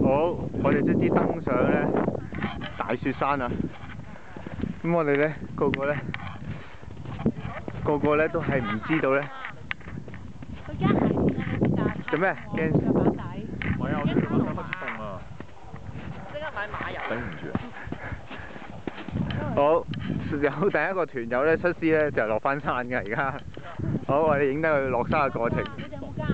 好，我哋卒之登上咧大雪山啊！咁我哋咧個個咧都係唔知道咧。佢而家行緊啊！做咩？驚？腳板底。唔係啊，我知佢腳板底凍啊。即刻買馬油。頂唔住啊！好，有第一個團友咧出師咧就落翻山㗎而家。好，我哋影低佢落山嘅過程。你哋有冇加？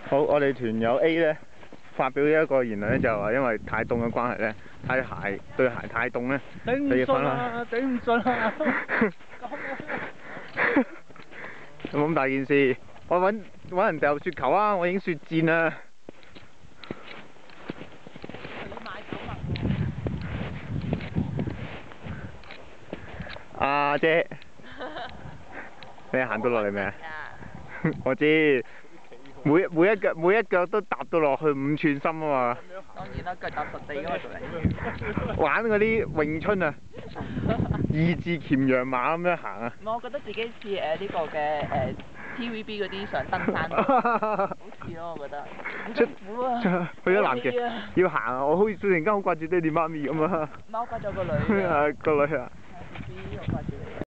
好，我哋團友 A 咧發表一個言論咧，就係話因為太凍嘅關係咧，對鞋太凍咧，頂唔順啊！頂唔順啊！有冇咁大件事？我揾人掉雪球啊！我影雪戰啊！阿姐，你行到落嚟未啊？我知，每一腳都踏到落去5寸深啊嘛！當然啦，腳踏實地嗰個做人。玩嗰啲詠春啊，意志鉗羊馬咁樣行啊！唔係，我覺得自己似呢個嘅TVB 嗰啲上登山，好似咯，我覺得。辛苦啊！去咗南極要行啊！我好似突然間好掛住爹哋媽咪咁啊！貓掛咗個女。個女啊！BB 好掛住。